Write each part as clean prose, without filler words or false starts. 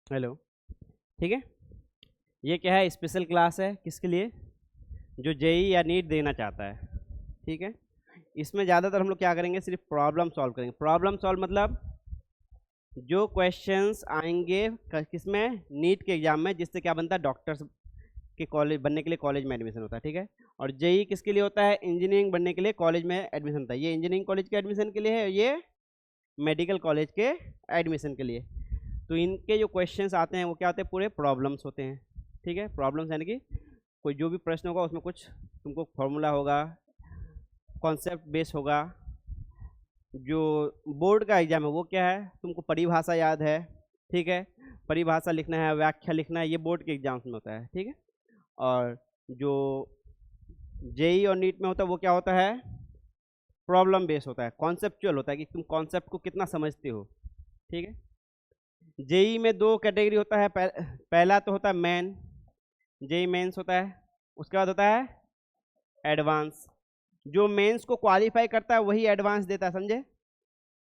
Hello. ठीक है, ये क्या है, स्पेशल क्लास है किसके लिए, जो जेई या नीट देना चाहता है। ठीक है, इसमें ज़्यादातर हम लोग क्या करेंगे, सिर्फ प्रॉब्लम सॉल्व करेंगे। प्रॉब्लम सॉल्व मतलब जो क्वेश्चंस आएंगे किसमें, नीट के एग्जाम में, जिससे क्या बनता है, डॉक्टर्स के कॉलेज बनने के लिए कॉलेज में एडमिशन होता है। ठीक है, और जेई किसके लिए होता है, इंजीनियरिंग बनने के लिए कॉलेज में एडमिशन होता है। ये इंजीनियरिंग कॉलेज के एडमिशन के लिए है, ये मेडिकल कॉलेज के एडमिशन के लिए। तो इनके जो क्वेश्चंस आते हैं वो क्या होते हैं, पूरे प्रॉब्लम्स होते हैं। ठीक है, प्रॉब्लम्स यानी कि कोई जो भी प्रश्न होगा उसमें कुछ तुमको फॉर्मूला होगा, कॉन्सेप्ट बेस होगा। जो बोर्ड का एग्जाम है वो क्या है, तुमको परिभाषा याद है। ठीक है, परिभाषा लिखना है, व्याख्या लिखना है, ये बोर्ड के एग्जाम्स में होता है। ठीक है, और जो जेई और नीट में होता है वो क्या होता है, प्रॉब्लम बेस होता है, कॉन्सेप्चुअल होता है कि तुम कॉन्सेप्ट को कितना समझते हो। ठीक है, जेई में दो कैटेगरी होता है, पहला तो होता है मेन, जेई मेंस होता है। उसके बाद होता है एडवांस। जो मेंस को क्वालिफाई करता है वही एडवांस देता है, समझे।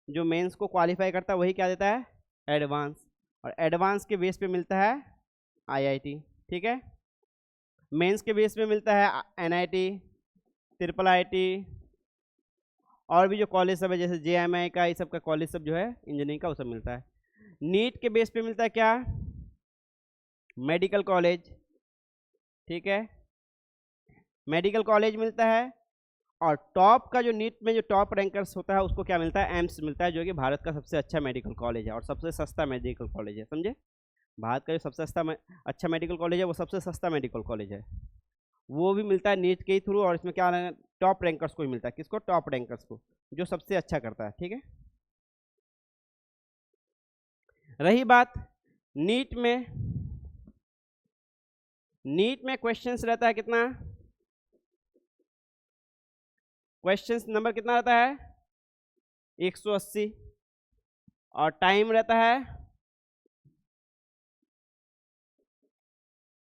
जो मेंस को क्वालिफाई करता है वही क्या देता है, एडवांस। और एडवांस के बेस पे मिलता है आईआईटी। ठीक है, मेंस के बेस पे मिलता है एनआईटी, ट्रिपल आईटी, और भी जो कॉलेज सब है जैसे जेएमआई का, ये सब का कॉलेज सब जो है इंजीनियरिंग का, वो सब मिलता है। नीट के बेस पे मिलता है क्या, मेडिकल कॉलेज। ठीक है, मेडिकल कॉलेज मिलता है। और टॉप का जो नीट में जो टॉप रैंकर्स होता है उसको क्या मिलता है, एम्स मिलता है, जो कि भारत का सबसे अच्छा मेडिकल कॉलेज है और सबसे सस्ता मेडिकल कॉलेज है, समझे। भारत का जो सबसे अच्छा मेडिकल कॉलेज है वो सबसे सस्ता मेडिकल कॉलेज है, वो भी मिलता है नीट के ही थ्रू। और इसमें क्या टॉप रैंकर्स को ही मिलता है, किसको, टॉप रैंकर्स को, जो सबसे अच्छा करता है। ठीक है, रही बात नीट में, नीट में क्वेश्चंस रहता है कितना, क्वेश्चंस नंबर कितना रहता है, 180। और टाइम रहता है,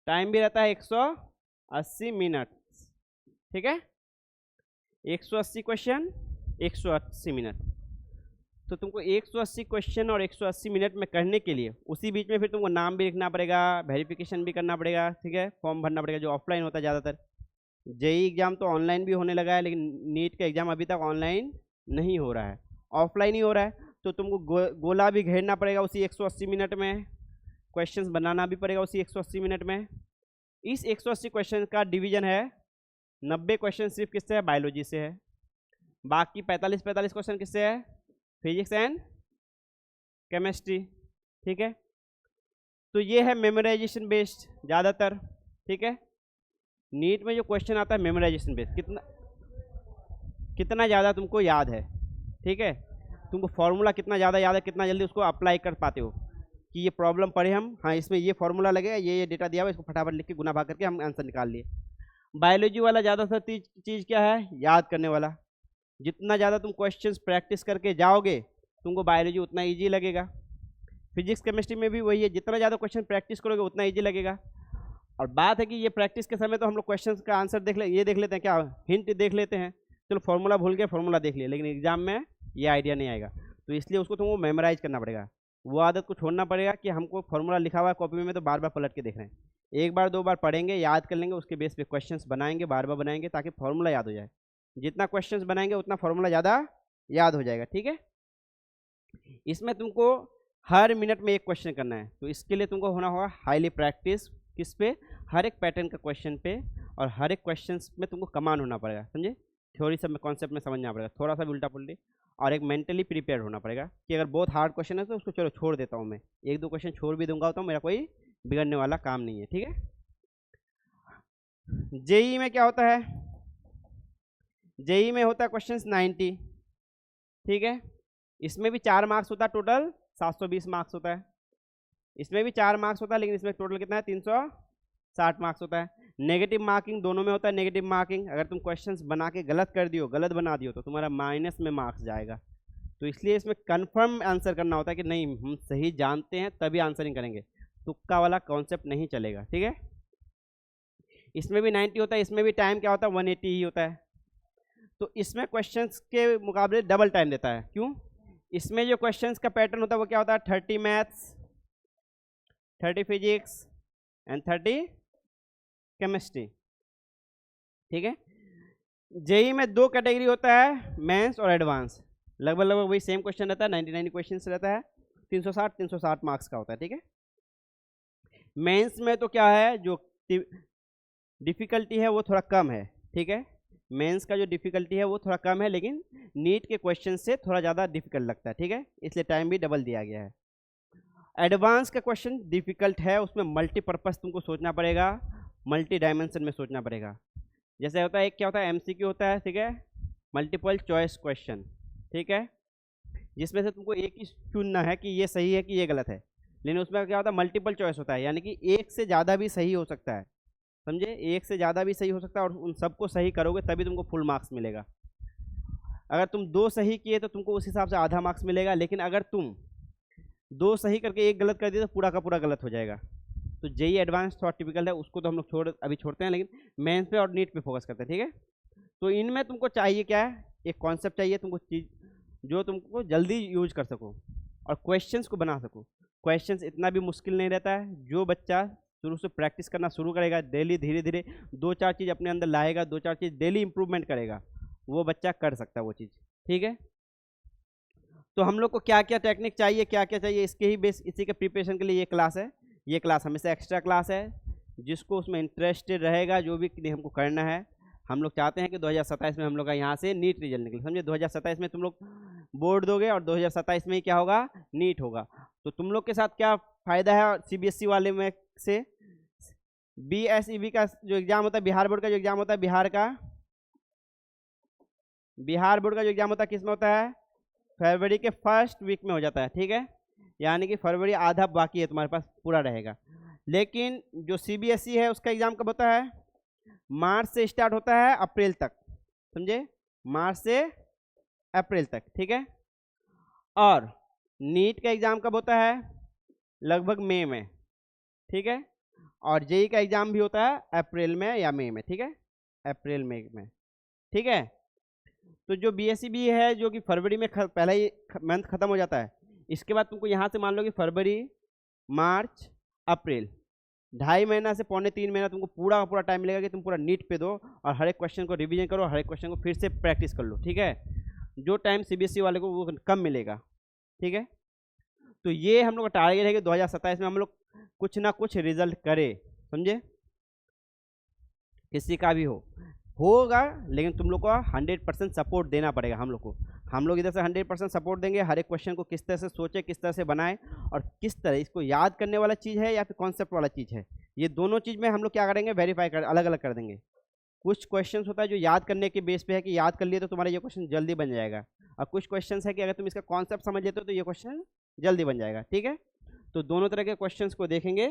टाइम भी रहता है 180 मिनट। ठीक है, 180 क्वेश्चन, 180 मिनट। तो तुमको 180 क्वेश्चन और 180 मिनट में करने के लिए उसी बीच में फिर तुमको नाम भी लिखना पड़ेगा, वेरिफिकेशन भी करना पड़ेगा। ठीक है, फॉर्म भरना पड़ेगा, जो ऑफलाइन होता है ज़्यादातर। जेई एग्जाम तो ऑनलाइन भी होने लगा है, लेकिन नीट का एग्जाम अभी तक ऑनलाइन नहीं हो रहा है, ऑफलाइन ही हो रहा है। तो तुमको गोला भी घेरना पड़ेगा उसी 180 मिनट में, क्वेश्चंस बनाना भी पड़ेगा उसी 180 मिनट में। इस 180 क्वेश्चन का डिवीजन है, 90 क्वेश्चन सिर्फ किससे है, बायोलॉजी से है। बाकी 45 क्वेश्चन किससे है, फिजिक्स एंड केमिस्ट्री। ठीक है, तो ये है मेमोराइजेशन बेस्ड ज़्यादातर। ठीक है, नीट में जो क्वेश्चन आता है मेमोराइजेशन बेस्ड, कितना कितना ज़्यादा तुमको याद है। ठीक है, तुमको फॉर्मूला कितना ज़्यादा याद है, कितना जल्दी उसको अप्लाई कर पाते हो, कि ये प्रॉब्लम पढ़े हम, हाँ इसमें ये फॉर्मूला लगेगा, ये डेटा दिया हुआ, इसको फटाफट लिख के गुना भाग करके हम आंसर निकाल लिए। बायोलॉजी वाला ज़्यादातर चीज़ क्या है, याद करने वाला। जितना ज़्यादा तुम क्वेश्चंस प्रैक्टिस करके जाओगे तुमको बायोलॉजी उतना ईजी लगेगा। फिजिक्स केमिस्ट्री में भी वही है, जितना ज़्यादा क्वेश्चन प्रैक्टिस करोगे उतना ईजी लगेगा। और बात है कि ये प्रैक्टिस के समय तो हम लोग क्वेश्चन का आंसर ये देख लेते हैं, क्या हिंट देख लेते हैं, चलो फॉर्मूला भूल गए, फॉर्मूला देख लिया, लेकिन एग्जाम में ये आइडिया नहीं आएगा। तो इसलिए उसको तुमको मेमोराइज करना पड़ेगा, वो आदत को छोड़ना पड़ेगा कि हमको फॉर्मूला लिखा हुआ है कॉपी में तो बार बार पलट के देख रहे हैं। एक बार दो बार पढ़ेंगे, याद कर लेंगे, उसके बेस पे क्वेश्चंस बनाएंगे, बार बार बनाएंगे, ताकि फॉर्मूला याद हो जाए। जितना क्वेश्चंस बनाएंगे उतना फॉर्मूला ज़्यादा याद हो जाएगा। ठीक है, इसमें तुमको हर मिनट में एक क्वेश्चन करना है, तो इसके लिए तुमको होना होगा हाईली प्रैक्टिस, किस पे, हर एक पैटर्न का क्वेश्चन पे, और हर एक क्वेश्चन में तुमको कमांड होना पड़ेगा, समझे। थ्योरी सब में, कॉन्सेप्ट में समझना पड़ेगा, थोड़ा सा भी उल्टा पुल्टी, और एक मेंटली प्रिपेयर होना पड़ेगा कि अगर बहुत हार्ड क्वेश्चन है तो उसको चलो छोड़ देता हूँ मैं, एक दो क्वेश्चन छोड़ भी दूंगा तो मेरा कोई बिगड़ने वाला काम नहीं है। ठीक है, जेई में क्या होता है, जेई में होता है क्वेश्चन 90। ठीक है, इसमें भी 4 मार्क्स होता है, टोटल 720 मार्क्स होता है। इसमें भी 4 मार्क्स होता है, लेकिन इसमें टोटल कितना है, 360 मार्क्स होता है। नेगेटिव मार्किंग दोनों में होता है, नेगेटिव मार्किंग अगर तुम क्वेश्चंस बना के गलत कर दियो, गलत बना दियो, तो तुम्हारा माइनस में मार्क्स जाएगा। तो इसलिए इसमें कंफर्म आंसर करना होता है कि नहीं हम सही जानते हैं तभी आंसरिंग करेंगे, तुक्का वाला कॉन्सेप्ट नहीं चलेगा। ठीक है, इसमें भी 90 होता है, इसमें भी टाइम क्या होता है, 180 ही होता है। तो इसमें क्वेश्चंस के मुकाबले डबल टाइम देता है, क्यों, इसमें जो क्वेश्चंस का पैटर्न होता है वो क्या होता है, 30 मैथ्स, 30 फिजिक्स एंड 30 केमिस्ट्री। ठीक है, जेई में 2 कैटेगरी होता है, मेंस और एडवांस। लगभग लगभग वही सेम क्वेश्चन रहता है, 99 क्वेश्चन रहता है, 360 मार्क्स का होता है। ठीक है, मेंस में तो क्या है, जो डिफिकल्टी है वो थोड़ा कम है। ठीक है, मेंस का जो डिफिकल्टी है वो थोड़ा कम है, लेकिन नीट के क्वेश्चन से थोड़ा ज़्यादा डिफिकल्ट लगता है। ठीक है, इसलिए टाइम भी डबल दिया गया है। एडवांस का क्वेश्चन डिफिकल्ट है, उसमें मल्टीपर्पज़ तुमको सोचना पड़ेगा, मल्टी डायमेंशन में सोचना पड़ेगा। जैसे होता है, एक क्या होता है, एमसीक्यू होता है, ठीक है, मल्टीपल चॉइस क्वेश्चन। ठीक है, जिसमें से तुमको एक ही चुनना है कि ये सही है कि ये गलत है, लेकिन उसमें क्या होता है, मल्टीपल चॉइस होता है, यानी कि एक से ज़्यादा भी सही हो सकता है। समझे, एक से ज़्यादा भी सही हो सकता है, और उन सबको सही करोगे तभी तुमको फुल मार्क्स मिलेगा। अगर तुम 2 सही किए तो तुमको उस हिसाब से आधा मार्क्स मिलेगा, लेकिन अगर तुम 2 सही करके 1 गलत कर दिए तो पूरा का पूरा गलत हो जाएगा। तो जेई एडवांस थोड़ा टिपिकल है, उसको तो हम लोग अभी छोड़ते हैं, लेकिन मेंस पे और नीट पे फोकस करते हैं। ठीक है, तो इनमें तुमको चाहिए क्या है, एक कॉन्सेप्ट चाहिए तुमको, चीज़ जो तुमको जल्दी यूज कर सको और क्वेश्चंस को बना सको। क्वेश्चंस इतना भी मुश्किल नहीं रहता है, जो बच्चा शुरू से प्रैक्टिस करना शुरू करेगा, डेली धीरे धीरे 2-4 चीज़ अपने अंदर लाएगा, 2-4 चीज़ डेली इंप्रूवमेंट करेगा, वो बच्चा कर सकता है वो चीज़। ठीक है, तो हम लोग को क्या क्या टेक्निक चाहिए, क्या क्या चाहिए, इसके ही बेस, इसी के प्रिपरेशन के लिए ये क्लास है। ये क्लास हमेशा एक्स्ट्रा क्लास है, जिसको उसमें इंटरेस्टेड रहेगा, जो भी हमको करना है। हम लोग चाहते हैं कि 2027 में हम लोग का यहाँ से नीट रिजल्ट निकले। समझे, 2027 में तुम लोग बोर्ड दोगे और 2027 में ही क्या होगा, नीट होगा। तो तुम लोग के साथ क्या फ़ायदा है सीबीएसई वाले में से, बीएसईबी का जो एग्ज़ाम होता है, बिहार बोर्ड का जो एग्ज़ाम होता है, बिहार बोर्ड का जो एग्ज़ाम होता है किस में होता है, फरवरी के फर्स्ट वीक में हो जाता है। ठीक है, यानी कि फरवरी आधा बाकी है, तुम्हारे पास पूरा रहेगा। लेकिन जो सीबीएसई है उसका एग्ज़ाम कब होता है, मार्च से स्टार्ट होता है अप्रैल तक। समझे, मार्च से अप्रैल तक। ठीक है, और नीट का एग्ज़ाम कब होता है, लगभग मई में। ठीक है, और जेई का एग्ज़ाम भी होता है अप्रैल में या मई में। ठीक है, अप्रैल मई में। ठीक है, तो जो बीएसईबी है, जो कि फरवरी में पहला ही मंथ खत्म हो जाता है, इसके बाद तुमको यहाँ से मान लो कि फरवरी, मार्च, अप्रैल, 2.5 महीना से 2.25 महीना तुमको पूरा का पूरा टाइम मिलेगा कि तुम पूरा नीट पे दो और हर एक क्वेश्चन को रिवीजन करो, हर एक क्वेश्चन को फिर से प्रैक्टिस कर लो। ठीक है, जो टाइम सीबीएसई वाले को वो कम मिलेगा। ठीक है, तो ये हम लोग का टारगेट है कि 2027 में हम लोग कुछ ना कुछ रिजल्ट करें। समझे, किसी का भी होगा, लेकिन तुम लोग को 100% सपोर्ट देना पड़ेगा हम लोग को। हम लोग इधर से 100% सपोर्ट देंगे, हर एक क्वेश्चन को किस तरह से सोचे, किस तरह से बनाए, और किस तरह इसको याद करने वाला चीज़ है या फिर कॉन्सेप्ट वाला चीज़ है, ये दोनों चीज़ में हम लोग क्या करेंगे, वेरीफाई कर अलग अलग कर देंगे। कुछ क्वेश्चन होता है जो याद करने के बेस पे है कि याद कर लिए तो तुम्हारा ये क्वेश्चन जल्दी बन जाएगा, और कुछ क्वेश्चन है कि अगर तुम इसका कॉन्सेप्ट समझ लेते हो तो ये क्वेश्चन जल्दी बन जाएगा। ठीक है, तो दोनों तरह के क्वेश्चन को देखेंगे।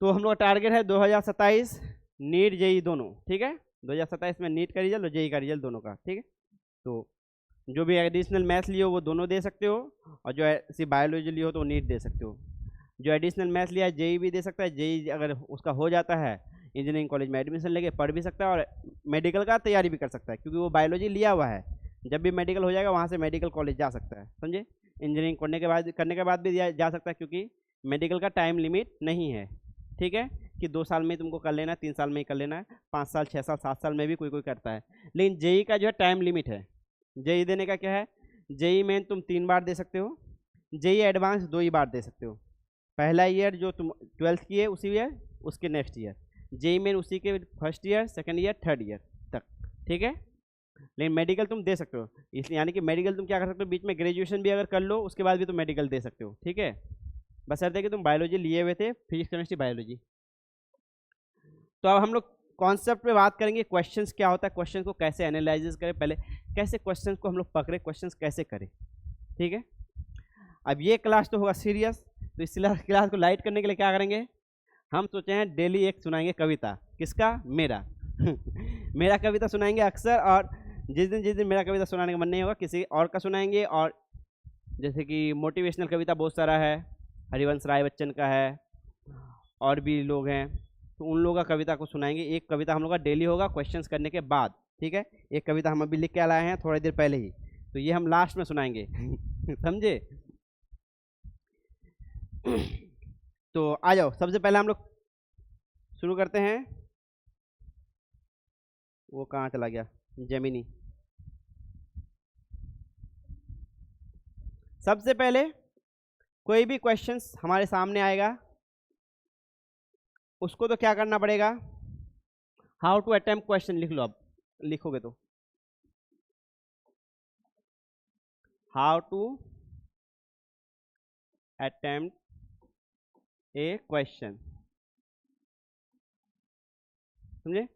तो हम लोग का टारगेट है 2027 नीट जेई दोनों। ठीक है, 2027 में नीट का रिजल्ट और जेई का रिजल्ट दोनों का। ठीक है, तो जो भी एडिशनल मैथ्स लियो वो दोनों दे सकते हो, और जो सिर्फ बायोलॉजी लियो तो वो नीट दे सकते हो। जो एडिशनल मैथ्स लिया है जेई भी दे सकता है, जेई अगर उसका हो जाता है इंजीनियरिंग कॉलेज में एडमिशन लेके पढ़ भी सकता है और मेडिकल का तैयारी भी कर सकता है, क्योंकि वो बायोलॉजी लिया हुआ है। जब भी मेडिकल हो जाएगा वहाँ से मेडिकल कॉलेज जा सकता है। समझे, इंजीनियरिंग करने के बाद भी जा सकता है, क्योंकि मेडिकल का टाइम लिमिट नहीं है। ठीक है, कि 2 साल में तुमको कर लेना है, 3 साल में ही कर लेना है, 5 साल, 6 साल, 7 साल में भी कोई कोई करता है। लेकिन जेई का जो है टाइम लिमिट है। जेई देने का क्या है, जेई मेन तुम 3 बार दे सकते हो, जेई एडवांस 2 ही बार दे सकते हो। पहला ईयर जो तुम 12th की है उसी ईयर, उसके नेक्स्ट ईयर। जेई मेन उसी के first year, second year, third year तक। ठीक है, लेकिन मेडिकल तुम दे सकते हो, इसलिए यानी कि मेडिकल तुम क्या कर सकते हो, बीच में ग्रेजुएशन भी अगर कर लो उसके बाद भी तुम मेडिकल दे सकते हो। ठीक है, बस है कि तुम बायोलॉजी लिए हुए थे, फिजिक्स केमिस्ट्री बायोलॉजी। तो अब हम लोग कॉन्सेप्ट पे बात करेंगे, क्वेश्चंस क्या होता है, क्वेश्चन को कैसे एनालाइज करें, पहले कैसे क्वेश्चंस को हम लोग पकड़े, क्वेश्चंस कैसे करें। ठीक है, अब ये क्लास तो होगा सीरियस, तो इस क्लास को लाइट करने के लिए क्या करेंगे, हम सोचे हैं डेली एक सुनाएंगे कविता। किसका, मेरा मेरा कविता सुनाएंगे अक्सर, और जिस दिन मेरा कविता सुनाने का मन नहीं होगा किसी और का सुनाएंगे। और जैसे कि मोटिवेशनल कविता बहुत सारा है, हरिवंश राय बच्चन का है, और भी लोग हैं, तो उन लोगों का कविता को सुनाएंगे। एक कविता हम लोग का डेली होगा क्वेश्चंस करने के बाद। ठीक है, एक कविता हम अभी लिख के लाए हैं थोड़ी देर पहले ही, तो ये हम लास्ट में सुनाएंगे समझे। तो आ जाओ, सबसे पहले हम लोग शुरू करते हैं। वो कहाँ चला गया जेमिनी। सबसे पहले कोई भी क्वेश्चंस हमारे सामने आएगा, उसको तो क्या करना पड़ेगा, हाउ टू अटेम्प्ट क्वेश्चन लिख लो। अब लिखोगे तो how to attempt a question, समझे,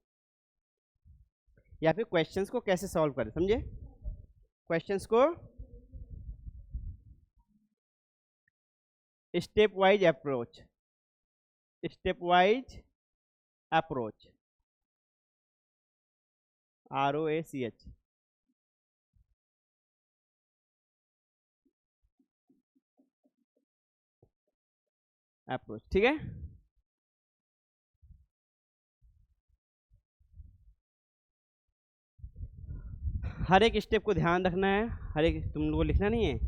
या फिर क्वेश्चंस को कैसे सॉल्व करें, समझे, क्वेश्चंस को step wise approach, step wise approach, ROACH, approach, ठीक है। हर एक स्टेप को ध्यान रखना है, हर एक तुम लोगों को लिखना नहीं है,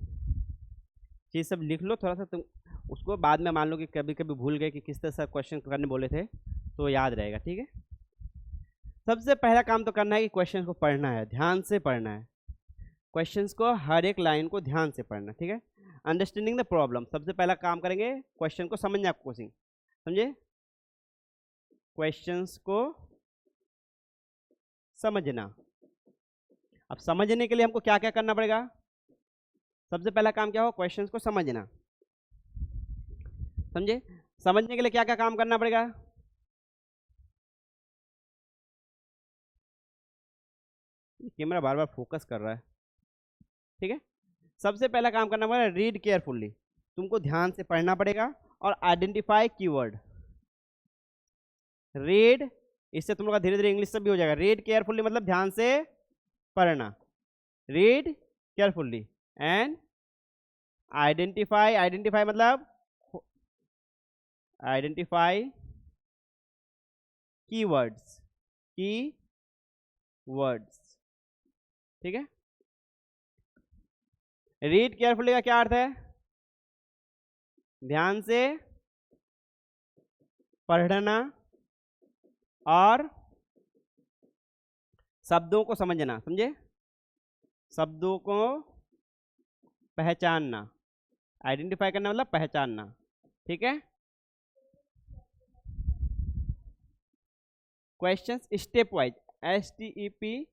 चीज़ सब लिख लो थोड़ा सा, तुम उसको बाद में मान लो कि कभी कभी भूल गए कि किस तरह से क्वेश्चन करने बोले थे, तो याद रहेगा, ठीक है। सबसे पहला काम तो करना है कि क्वेश्चन को पढ़ना है, ध्यान से पढ़ना है, क्वेश्चंस को हर एक लाइन को ध्यान से पढ़ना, ठीक है। अंडरस्टैंडिंग द प्रॉब्लम, सबसे पहला काम करेंगे क्वेश्चन को समझना, कोशिश समझे, क्वेश्चंस को समझना। अब समझने के लिए हमको क्या क्या करना पड़ेगा, सबसे पहला काम क्या हो, क्वेश्चंस को समझना, समझे। समझने के लिए क्या क्या काम करना पड़ेगा, कैमरा बार बार फोकस कर रहा है, ठीक है। सबसे पहला काम करना पड़ेगा रीड केयरफुल्ली, तुमको ध्यान से पढ़ना पड़ेगा, और आइडेंटिफाई कीवर्ड, रीड, इससे तुम लोग का धीरे धीरे इंग्लिश सब भी हो जाएगा। रीड केयरफुल्ली मतलब ध्यान से पढ़ना, read carefully, and identify, identify मतलब आइडेंटिफाई कीवर्ड्स, कीवर्ड्स, ठीक है। रीड केयरफुली का क्या अर्थ है, ध्यान से पढ़ना और शब्दों को समझना, समझे, शब्दों को पहचानना, आइडेंटिफाई करना मतलब पहचानना, ठीक है। Questions step wise, STEP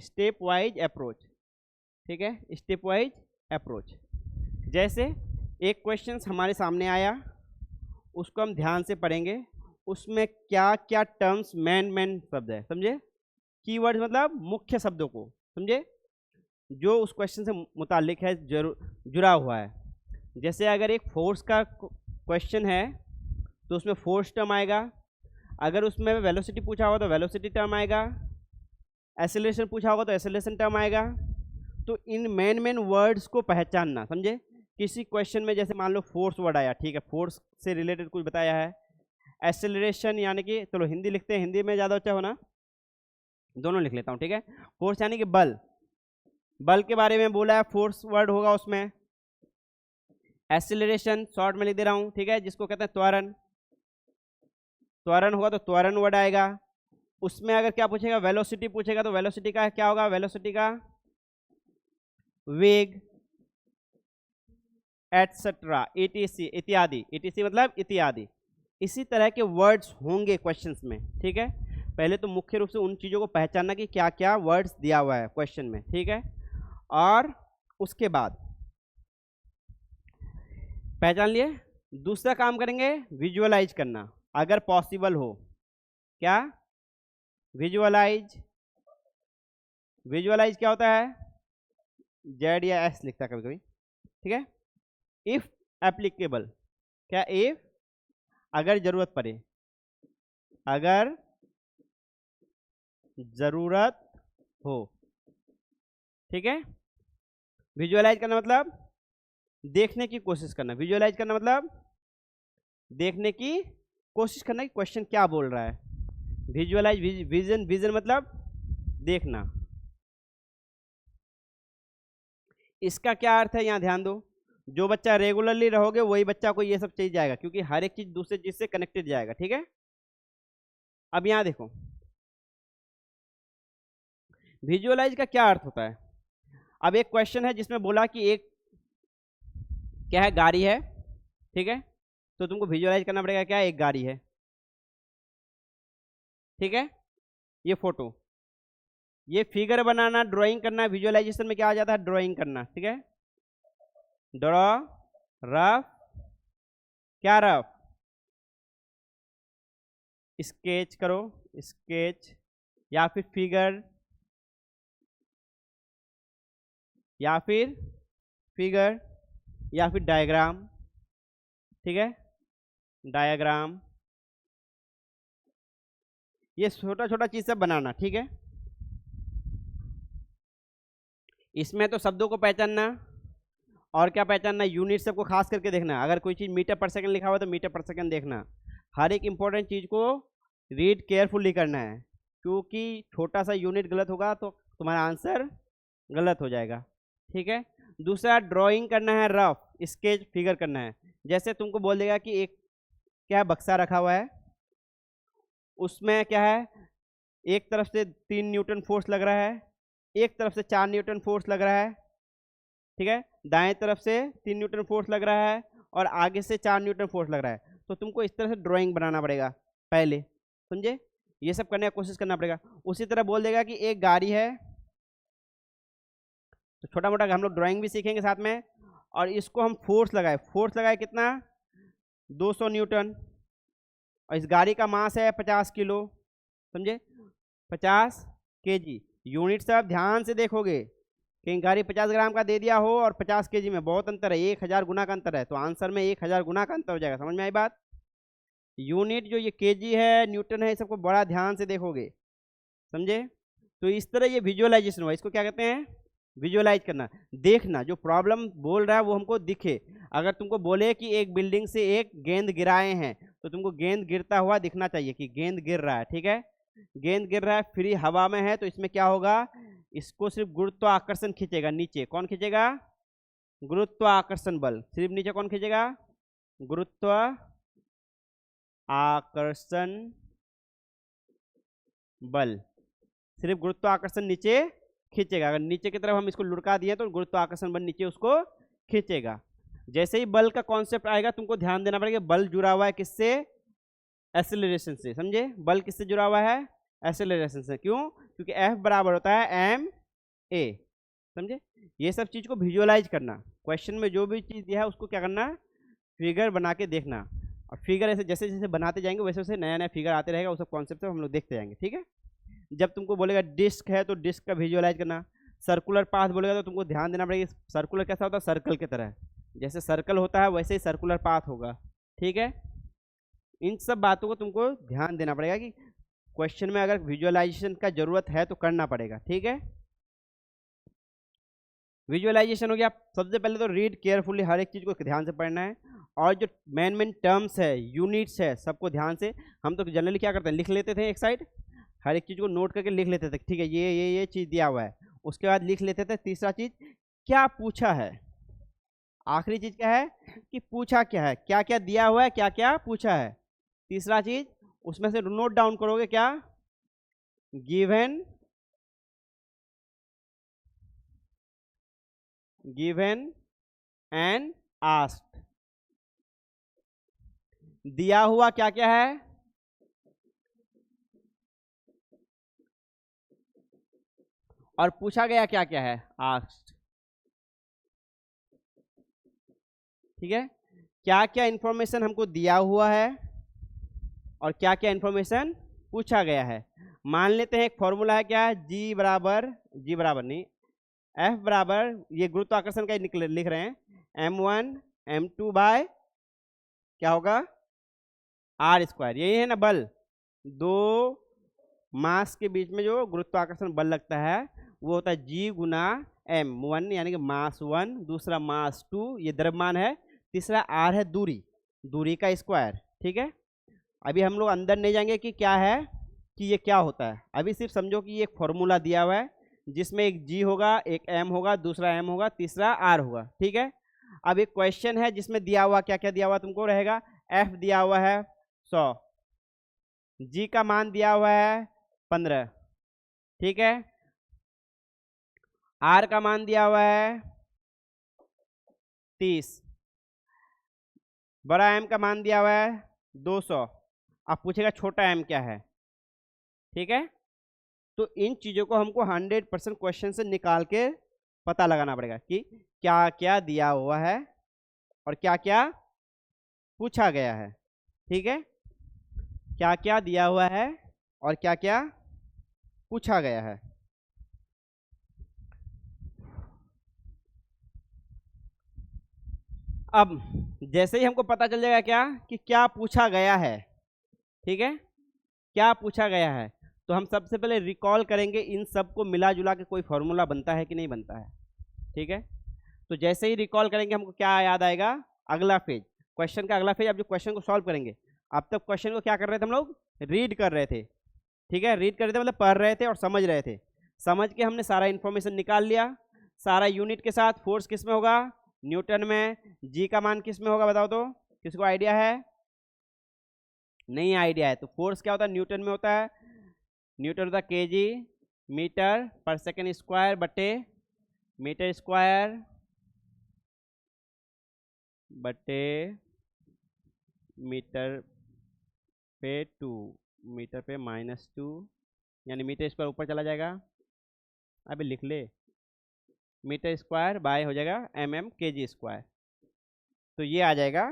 step wise approach, ठीक है, स्टेप वाइज अप्रोच। जैसे एक क्वेश्चन हमारे सामने आया, उसको हम ध्यान से पढ़ेंगे, उसमें क्या क्या टर्म्स, मेन शब्द है, समझे, कीवर्ड मतलब मुख्य शब्दों को, समझे, जो उस क्वेश्चन से मुतालिक है, जुड़ा हुआ है। जैसे अगर एक फोर्स का क्वेश्चन है तो उसमें फोर्स टर्म आएगा, अगर उसमें वेलोसिटी पूछा होगा तो वेलोसिटी टर्म आएगा, एक्सेलरेशन पूछा होगा तो एक्सेलरेशन टर्म आएगा। तो इन मेन वर्ड्स को पहचानना, समझे। किसी क्वेश्चन में जैसे मान लो फोर्स वर्ड आया, ठीक है, फोर्स से रिलेटेड कुछ बताया है, एक्सेलरेशन यानी कि, चलो हिंदी लिखते हैं, हिंदी में ज़्यादा अच्छा होना, दोनों लिख लेता हूँ, ठीक है। फोर्स यानी कि बल, बल के बारे में बोला है, फोर्स वर्ड होगा उसमें। एक्सेलरेशन शॉर्ट में लिख दे रहा हूँ, ठीक है, जिसको कहते हैं त्वरण, त्वरण होगा तो त्वरण वर्ड आएगा। उसमें अगर क्या पूछेगा, वेलोसिटी पूछेगा तो वेलोसिटी का क्या होगा, वेलोसिटी का वेग, एटसेट्रा, ETC, इत्यादि, ETC मतलब इत्यादि। इसी तरह के वर्ड्स होंगे क्वेश्चंस में, ठीक है। पहले तो मुख्य रूप से उन चीज़ों को पहचानना कि क्या क्या वर्ड्स दिया हुआ है क्वेश्चन में, ठीक है। और उसके बाद पहचान लिए, दूसरा काम करेंगे विजुअलाइज करना, अगर पॉसिबल हो। क्या, विजुअलाइज, विजुअलाइज क्या होता है, जेड या एस लिखता है कभी कभी, ठीक है। इफ एप्लीकेबल, क्या, इफ अगर जरूरत पड़े, अगर जरूरत हो, ठीक है। विजुअलाइज करना मतलब देखने की कोशिश करना, विजुअलाइज करना मतलब देखने की कोशिश करना कि क्वेश्चन क्या बोल रहा है। विजुअलाइज, विजन, विजन मतलब देखना। इसका क्या अर्थ है, यहां ध्यान दो, जो बच्चा रेगुलरली रहोगे वही बच्चा को ये सब चीज जाएगा, क्योंकि हर एक चीज दूसरे चीज से कनेक्टेड जाएगा। ठीक है, अब यहाँ देखो विजुअलाइज का क्या अर्थ होता है। अब एक क्वेश्चन है जिसमें बोला कि एक क्या है, गाड़ी है। ठीक है, तो तुमको विजुअलाइज करना पड़ेगा क्या, एक गाड़ी है। ठीक है, ये फोटो, ये फिगर बनाना, ड्राइंग करना, विजुअलाइजेशन में क्या आ जाता है, ड्राइंग करना। ठीक है, ड्रॉ, रफ, क्या रफ, स्केच करो, स्केच, या फिर फिगर, या फिर फिगर, या फिर डायग्राम। ठीक है, डायग्राम, ये छोटा छोटा चीज सब बनाना। ठीक है, इसमें तो शब्दों को पहचानना और क्या पहचानना, यूनिट सबको खास करके देखना। अगर कोई चीज मीटर पर सेकंड लिखा हुआ तो मीटर पर सेकंड देखना। हर एक इंपॉर्टेंट चीज को रीड केयरफुली करना है, क्योंकि छोटा सा यूनिट गलत होगा तो तुम्हारा आंसर गलत हो जाएगा। ठीक है, दूसरा ड्राइंग करना है, रफ, स्केच, फिगर करना है। जैसे तुमको बोल देगा कि एक क्या है, बक्सा रखा हुआ है, उसमें क्या है, एक तरफ से 3 न्यूटन फोर्स लग रहा है, एक तरफ से 4 न्यूटन फोर्स लग रहा है। ठीक है, दाएं तरफ से 3 न्यूटन फोर्स लग रहा है और आगे से 4 न्यूटन फोर्स लग रहा है। तो तुमको इस तरह से ड्राइंग बनाना पड़ेगा पहले, समझे, ये सब करने का कोशिश करना पड़ेगा। उसी तरह बोल देगा कि एक गाड़ी है, तो छोटा मोटा हम लोग ड्राइंग भी सीखेंगे साथ में। और इसको हम फोर्स लगाए कितना, 200 न्यूटन, और इस गाड़ी का मास है 50 किलो, समझे, 50 केजी। यूनिट सब ध्यान से देखोगे, कहीं गाड़ी 50 ग्राम का दे दिया हो और 50 केजी में बहुत अंतर है, 1000 गुना का अंतर है, तो आंसर में 1000 गुना का अंतर हो जाएगा। समझ में आई बात। यूनिट जो ये केजी है, न्यूटन है, ये सबको बड़ा ध्यान से देखोगे, समझे। तो इस तरह ये विजुअलाइजेशन हुआ, इसको क्या कहते हैं, विजुअलाइज करना, देखना। जो प्रॉब्लम बोल रहा है वो हमको दिखे। अगर तुमको बोले कि एक बिल्डिंग से एक गेंद गिराए हैं, तो तुमको गेंद गिरता हुआ दिखना चाहिए कि गेंद गिर रहा है। ठीक है, गेंद गिर रहा है, फ्री हवा में है, तो इसमें क्या होगा, इसको सिर्फ गुरुत्वाकर्षण खींचेगा नीचे। कौन खींचेगा, गुरुत्वाकर्षण बल। सिर्फ नीचे कौन खींचेगा, गुरुत्वाकर्षण बल, सिर्फ गुरुत्वाकर्षण नीचे खींचेगा। अगर नीचे की तरफ हम इसको लुढ़का दिए तो गुरुत्वाकर्षण बल नीचे उसको खींचेगा। जैसे ही बल का कॉन्सेप्ट आएगा तुमको ध्यान देना पड़ेगा, बल जुड़ा हुआ है किससे, एक्सेलरेशन से। समझे, बल किससे जुड़ा हुआ है, एक्सेलरेशन से। क्यों, क्योंकि F बराबर होता है ma। समझे, ये सब चीज को विजुअलाइज करना। क्वेश्चन में जो भी चीज दिया है उसको क्या करना, फिगर बना के देखना। और फिगर ऐसे जैसे जैसे बनाते जाएंगे वैसे वैसे नया नया फिगर आते रहेगा, वो सब कॉन्सेप्ट हम लोग देखते जाएंगे। ठीक है, जब तुमको बोलेगा डिस्क है तो डिस्क का विजुअलाइज करना। सर्कुलर पाथ बोलेगा तो तुमको ध्यान देना पड़ेगा, सर्कुलर कैसा होता है, सर्कल की तरह, जैसे सर्कल होता है वैसे ही सर्कुलर पाथ होगा। ठीक है, इन सब बातों को तुमको ध्यान देना पड़ेगा कि क्वेश्चन में अगर विजुअलाइजेशन का जरूरत है तो करना पड़ेगा। ठीक है, विजुअलाइजेशन हो गया। सबसे पहले तो रीड केयरफुली, हर एक चीज को ध्यान से पढ़ना है। और जो मेन मेन टर्म्स है, यूनिट्स है, सबको ध्यान से, हम तो जनरली क्या करते हैं, लिख लेते थे एक साइड, हर एक चीज को नोट करके लिख लेते थे। ठीक है, ये चीज दिया हुआ है, उसके बाद लिख लेते थे। तीसरा चीज क्या पूछा है, आखिरी चीज क्या है कि पूछा क्या है, क्या क्या दिया हुआ है, क्या क्या पूछा है। तीसरा चीज उसमें से नोट डाउन करोगे, क्या, गिवन एंड आस्क्ड। दिया हुआ क्या क्या है, और पूछा गया क्या क्या है, आस्क्ड। ठीक है, क्या क्या इंफॉर्मेशन हमको दिया हुआ है और क्या क्या इंफॉर्मेशन पूछा गया है। मान लेते हैं एक फॉर्मूला है, क्या है, जी बराबर नहीं, F बराबर, ये गुरुत्वाकर्षण का लिख रहे हैं, m1 m2 बाय क्या होगा, r स्क्वायर। यही है ना बल, दो मास के बीच में जो गुरुत्वाकर्षण बल लगता है वो होता है g गुना m1 यानी कि मास 1, दूसरा मास 2, ये द्रव्यमान है, तीसरा r है दूरी का स्क्वायर। ठीक है, अभी हम लोग अंदर नहीं जाएंगे कि क्या है, कि ये क्या होता है। अभी सिर्फ समझो कि ये एक फॉर्मूला दिया हुआ है जिसमें एक g होगा, एक m होगा, दूसरा m होगा, तीसरा r होगा। ठीक है, अब एक क्वेश्चन है जिसमें दिया हुआ क्या क्या दिया हुआ तुमको रहेगा, एफ दिया हुआ है 100, जी का मान दिया हुआ है 15, ठीक है, आर का मान दिया हुआ है 30, बड़ा एम का मान दिया हुआ है 200। अब पूछेगा छोटा एम क्या है, ठीक है। तो इन चीजों को हमको 100% क्वेश्चन से निकाल के पता लगाना पड़ेगा कि क्या क्या दिया हुआ है और क्या क्या पूछा गया है, ठीक है, क्या क्या दिया हुआ है और क्या क्या पूछा गया है। अब जैसे ही हमको पता चल जाएगा क्या कि क्या पूछा गया है, ठीक है, क्या पूछा गया है, तो हम सबसे पहले रिकॉल करेंगे इन सब को मिला जुला के कोई फॉर्मूला बनता है कि नहीं बनता है, ठीक है। तो जैसे ही रिकॉल करेंगे हमको क्या याद आएगा, अगला फेज, क्वेश्चन का अगला फेज। अब जो क्वेश्चन को सॉल्व करेंगे, अब तक क्वेश्चन को क्या कर रहे थे हम लोग, रीड कर रहे थे, ठीक है, रीड कर रहे थे मतलब पढ़ रहे थे और समझ रहे थे। समझ के हमने सारा इन्फॉर्मेशन निकाल लिया, सारा यूनिट के साथ। फोर्स किस में होगा, न्यूटन में। जी का मान किस में होगा बताओ तो, किसको आइडिया है, नहीं आइडिया है तो फोर्स क्या होता है, न्यूटन में होता है। न्यूटन होता है केजी मीटर पर सेकेंड स्क्वायर बटे मीटर स्क्वायर बटे मीटर पे 2, मीटर पे -2, यानी मीटर स्क्वायर ऊपर चला जाएगा, अभी लिख ले, मीटर स्क्वायर बाय हो जाएगा mm केजी स्क्वायर। तो ये आ जाएगा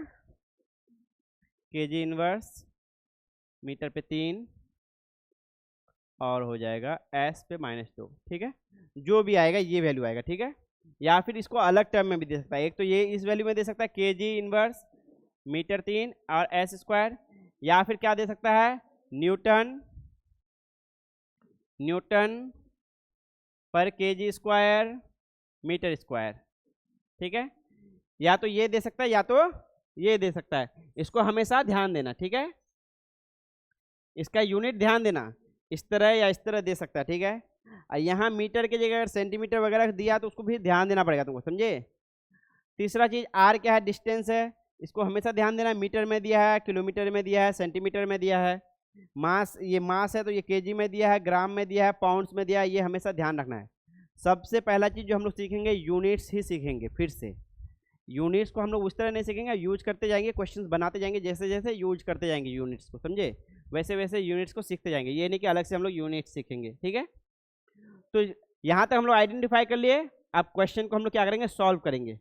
केजी इनवर्स मीटर पे 3 और हो जाएगा s पे -2, ठीक है। जो भी आएगा ये वैल्यू आएगा, ठीक है। या फिर इसको अलग टर्म में भी दे सकता है, एक तो ये इस वैल्यू में दे सकता है केजी इनवर्स मीटर 3 और s स्क्वायर, या फिर क्या दे सकता है, न्यूटन पर केजी स्क्वायर मीटर स्क्वायर, ठीक है। या तो ये दे सकता है या तो ये दे सकता है, इसको हमेशा ध्यान देना, ठीक है, इसका यूनिट ध्यान देना, इस तरह या इस तरह दे सकता है, ठीक है। और यहाँ मीटर की जगह अगर सेंटीमीटर वगैरह दिया तो उसको भी ध्यान देना पड़ेगा तुमको, समझे। तीसरा चीज आर क्या है, डिस्टेंस है, इसको हमेशा ध्यान देना, मीटर में दिया है, किलोमीटर में दिया है, सेंटीमीटर में दिया है। मास, ये मास है तो ये केजी में दिया है, ग्राम में दिया है, पाउंड्स में दिया है, ये हमेशा ध्यान रखना है। सबसे पहला चीज जो हम लोग सीखेंगे, यूनिट्स ही सीखेंगे। फिर से यूनिट्स को हम लोग उस तरह नहीं सीखेंगे, यूज करते जाएंगे, क्वेश्चंस बनाते जाएंगे, जैसे जैसे यूज करते जाएंगे यूनिट्स को, समझे, वैसे वैसे यूनिट्स को सीखते जाएंगे। ये नहीं कि अलग से हम लोग यूनिट्स सीखेंगे, ठीक है। तो यहाँ तक हम लोग आइडेंटिफाई कर लिए। अब क्वेश्चन को हम लोग क्या करेंगे, सॉल्व करेंगे।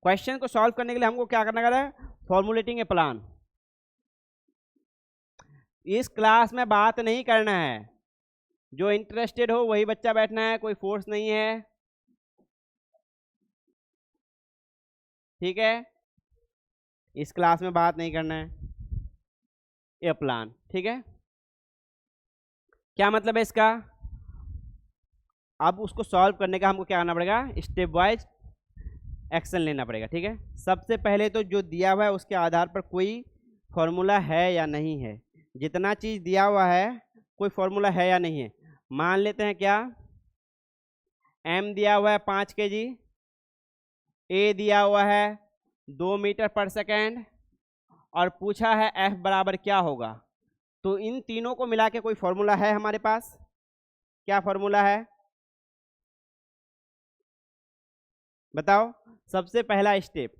क्वेश्चन को सॉल्व करने के लिए हमको क्या करना है, फॉर्मुलेटिंग ए प्लान। इस क्लास में बात नहीं करना है, जो इंटरेस्टेड हो वही बच्चा बैठना है, कोई फोर्स नहीं है, ठीक है। इस क्लास में बात नहीं करना है, ए प्लान, ठीक है। क्या मतलब है इसका, अब उसको सॉल्व करने का हमको क्या करना पड़ेगा, स्टेप वाइज एक्शन लेना पड़ेगा, ठीक है। सबसे पहले तो जो दिया हुआ है उसके आधार पर कोई फॉर्मूला है या नहीं है। जितना चीज दिया हुआ है कोई फॉर्मूला है या नहीं है। मान लेते हैं क्या, m दिया हुआ है 5 kg, a दिया हुआ है 2 मीटर पर सेकेंड और पूछा है f बराबर क्या होगा। तो इन तीनों को मिला के कोई फॉर्मूला है हमारे पास, क्या फॉर्मूला है बताओ। सबसे पहला स्टेप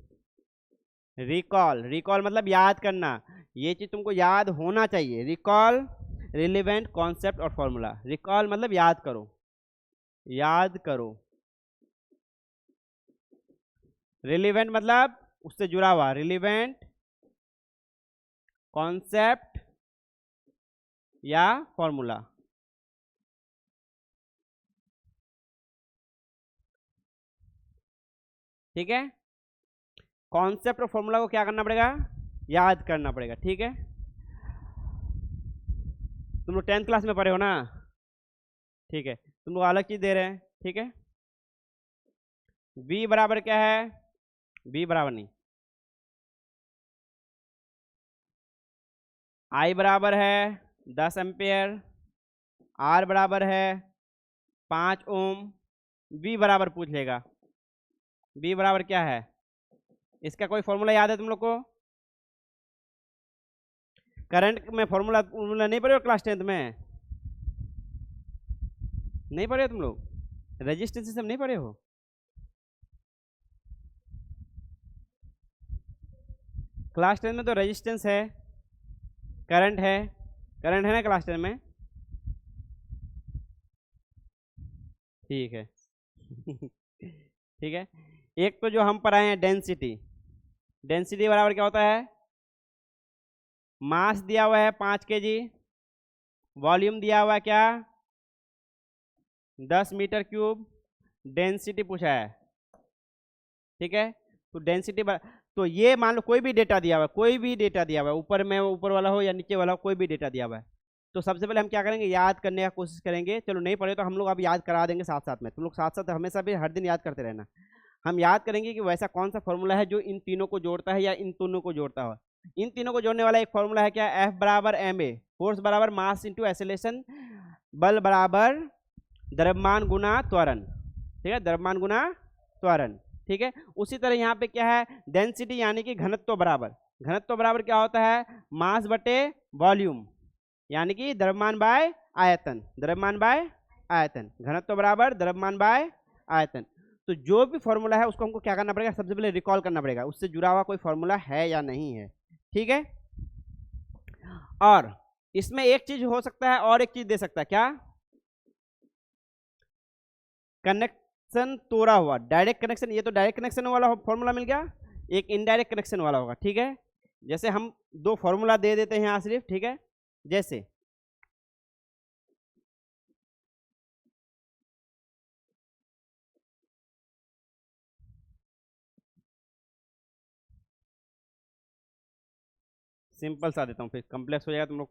रिकॉल, रिकॉल मतलब याद करना, ये चीज तुमको याद होना चाहिए। रिकॉल रिलेवेंट कॉन्सेप्ट और फॉर्मूला। रिकॉल मतलब याद करो, याद करो। रिलेवेंट मतलब उससे जुड़ा हुआ, रिलेवेंट कॉन्सेप्ट या फॉर्मूला, ठीक है। कॉन्सेप्ट और फॉर्मूला को क्या करना पड़ेगा, याद करना पड़ेगा, ठीक है। तुम लोग 10th क्लास में पढ़े हो ना, ठीक है, तुम लोग अलग चीज दे रहे हैं, ठीक है। v बराबर क्या है, v बराबर नहीं, I बराबर है 10 एम्पियर, R बराबर है 5 ओम, v बराबर पूछ लेगा बी बराबर क्या है, इसका कोई फॉर्मूला याद है तुम लोग को? करंट में फॉर्मूला नहीं पढ़े हो क्लास 10th में? नहीं पढ़े हो तुम लोग? रेजिस्टेंस सब नहीं पढ़े हो? क्लास 10 में तो रेजिस्टेंस है, करंट है ना क्लास 10 में? ठीक है ठीक है। एक तो जो हम पढ़ाए हैं डेंसिटी, डेंसिटी बराबर क्या होता है, मास दिया हुआ है 5 kg, वॉल्यूम दिया हुआ है क्या 10 मीटर क्यूब, डेंसिटी पूछा है। ठीक है, तो डेंसिटी तो ये मान लो कोई भी डेटा दिया हुआ है, कोई भी डेटा दिया हुआ है, ऊपर में ऊपर वाला हो या नीचे वाला हो, कोई भी डेटा दिया हुआ है, तो सबसे पहले हम क्या करेंगे, याद करने का कोशिश करेंगे। चलो नहीं पढ़े तो हम लोग अब याद करा देंगे साथ साथ में, तुम लोग साथ साथ हमेशा भी हर दिन याद करते रहना। हम याद करेंगे कि वैसा कौन सा फॉर्मूला है जो इन तीनों को जोड़ता है या इन दोनों को जोड़ता हो। इन तीनों को जोड़ने वाला एक फॉर्मूला है क्या, F बराबर ma, फोर्स बराबर मास इंटू एक्सेलरेशन, बल बराबर द्रव्यमान गुना त्वरण। ठीक है, द्रव्यमान गुना त्वरण। ठीक है, उसी तरह यहाँ पे क्या है, डेंसिटी यानी कि घनत्व बराबर, घनत्व बराबर क्या होता है, मास बटे वॉल्यूम, यानी कि द्रव्यमान बाय आयतन, द्रव्यमान बाय आयतन, घनत्व बराबर द्रव्यमान बाय आयतन। तो जो भी फॉर्मूला है उसको हमको क्या करना पड़ेगा, सबसे पहले रिकॉल करना पड़ेगा, उससे जुड़ा हुआ कोई फॉर्मूला है या नहीं है। ठीक है, और इसमें एक चीज हो सकता है और एक चीज दे सकता है, क्या, कनेक्शन तोड़ा हुआ, डायरेक्ट कनेक्शन, ये तो डायरेक्ट कनेक्शन वाला फॉर्मूला मिल गया, एक इनडायरेक्ट कनेक्शन वाला होगा। ठीक है, जैसे हम दो फॉर्मूला दे देते हैं यहाँ सिर्फ। ठीक है, जैसे सिंपल सा देता हूँ, फिर कॉम्प्लेक्स हो जाएगा तुम लोग।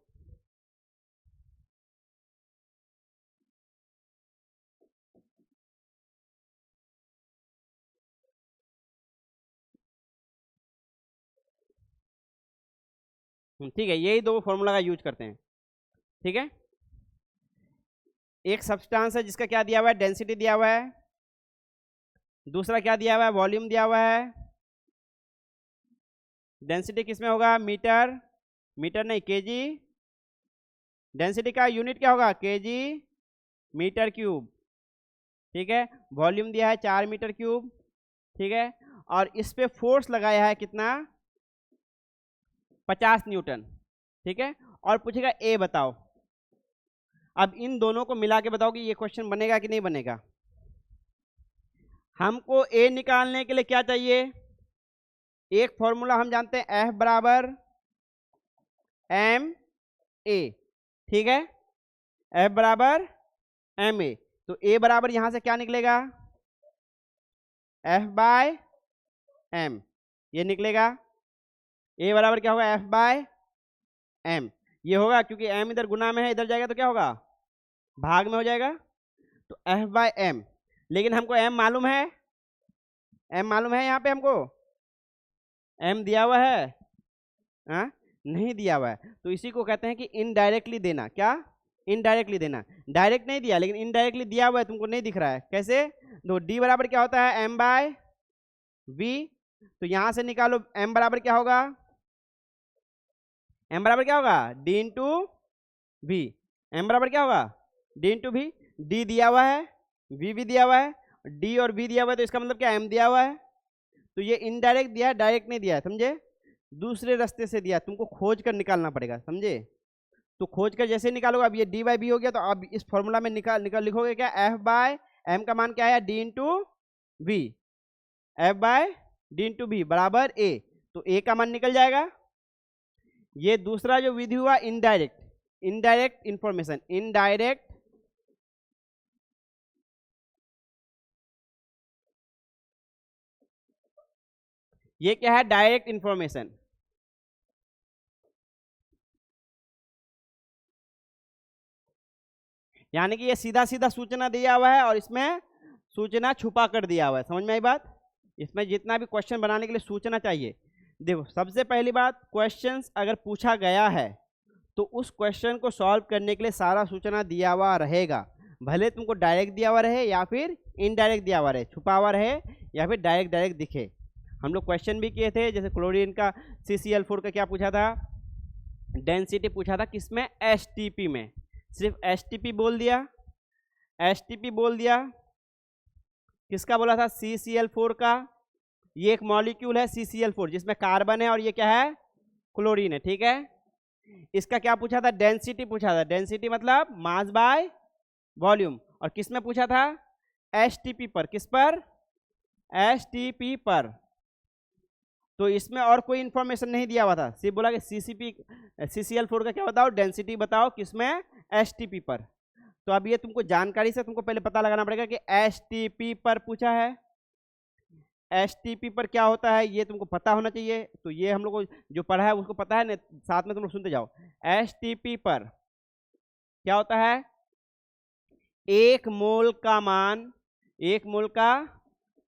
ठीक है, यही दो फॉर्मूला का यूज करते हैं। ठीक है, एक सब्सटेंस है जिसका क्या दिया हुआ है, डेंसिटी दिया हुआ है, दूसरा क्या दिया हुआ है, वॉल्यूम दिया हुआ है। डेंसिटी किस में होगा, मीटर, मीटर नहीं केजी, डेंसिटी का यूनिट क्या होगा, केजी मीटर क्यूब। ठीक है, वॉल्यूम दिया है 4 मीटर क्यूब। ठीक है, और इस पे फोर्स लगाया है कितना, 50 न्यूटन। ठीक है, और पूछेगा ए बताओ। अब इन दोनों को मिला के बताओ कि ये क्वेश्चन बनेगा कि नहीं बनेगा। हमको ए निकालने के लिए क्या चाहिए, एक फॉर्मूला हम जानते हैं F बराबर एम ए। ठीक है, F बराबर एम ए, तो ए बराबर यहां से क्या निकलेगा, F बाय एम, ये निकलेगा। ए बराबर क्या होगा, F बाय एम, ये होगा क्योंकि एम इधर गुना में है, इधर जाएगा तो क्या होगा, भाग में हो जाएगा, तो F बाय एम। लेकिन हमको m मालूम है, m मालूम है, यहाँ पे हमको m दिया हुआ है, हाँ नहीं दिया हुआ है, तो इसी को कहते हैं कि इनडायरेक्टली देना। क्या, इनडायरेक्टली देना, डायरेक्ट नहीं दिया लेकिन इनडायरेक्टली दिया हुआ है, तुमको नहीं दिख रहा है, कैसे, तो d बराबर क्या होता है, m बाय v, तो यहां से निकालो m बराबर क्या होगा, m बराबर क्या होगा, d इंटू v, m बराबर क्या होगा, d इंटू v, d दिया हुआ है, v भी दिया हुआ है, d और v दिया हुआ है, तो इसका मतलब क्या, m दिया हुआ है, तो ये इनडायरेक्ट दिया है, डायरेक्ट नहीं दिया है, समझे, दूसरे रास्ते से दिया, तुमको खोज कर निकालना पड़ेगा, समझे। तो खोज कर जैसे निकालोगे, अब ये डी बाई बी हो गया, तो अब इस फॉर्मूला में निकाल लिखोगे क्या, एफ बाय एम का मान क्या है, D into B, F by D into B बराबर ए, तो ए का मान निकल जाएगा। ये दूसरा जो विधि हुआ इनडायरेक्ट, इनडायरेक्ट इंफॉर्मेशन, इनडायरेक्ट ये क्या है, डायरेक्ट इंफॉर्मेशन। यानी कि ये सीधा सीधा सूचना दिया हुआ है और इसमें सूचना छुपा कर दिया हुआ है, समझ में आई बात। इसमें जितना भी क्वेश्चन बनाने के लिए सूचना चाहिए, देखो सबसे पहली बात, क्वेश्चंस अगर पूछा गया है तो उस क्वेश्चन को सॉल्व करने के लिए सारा सूचना दिया हुआ रहेगा, भले तुमको डायरेक्ट दिया हुआ रहे या फिर इनडायरेक्ट दिया हुआ रहे, छुपा हुआ रहे या फिर डायरेक्ट डायरेक्ट दिखे। हम लोग क्वेश्चन भी किए थे, जैसे क्लोरीन का CCl4 का क्या पूछा था, डेंसिटी पूछा था, किसमें, STP में। सिर्फ STP बोल दिया, STP बोल दिया। किसका बोला था, CCl4 का। ये एक मॉलिक्यूल है CCl4 जिसमें कार्बन है और ये क्या है, क्लोरीन है, ठीक है। इसका क्या पूछा था, डेंसिटी पूछा था। डेंसिटी मतलब मास बाय वॉल्यूम, और किस में पूछा था, STP पर। किस पर, STP पर। तो इसमें और कोई इंफॉर्मेशन नहीं दिया हुआ था, सिर्फ बोला कि CCl4 का क्या बताओ, डेंसिटी बताओ, किसमें, STP पर। तो अब ये तुमको जानकारी से तुमको पहले पता लगाना पड़ेगा कि STP पर पूछा है। STP पर क्या होता है ये तुमको पता होना चाहिए। तो ये हम लोग को जो पढ़ा है उसको पता है ना, साथ में तुम लोग सुनते जाओ। STP पर क्या होता है, 1 मोल का मान, 1 मोल का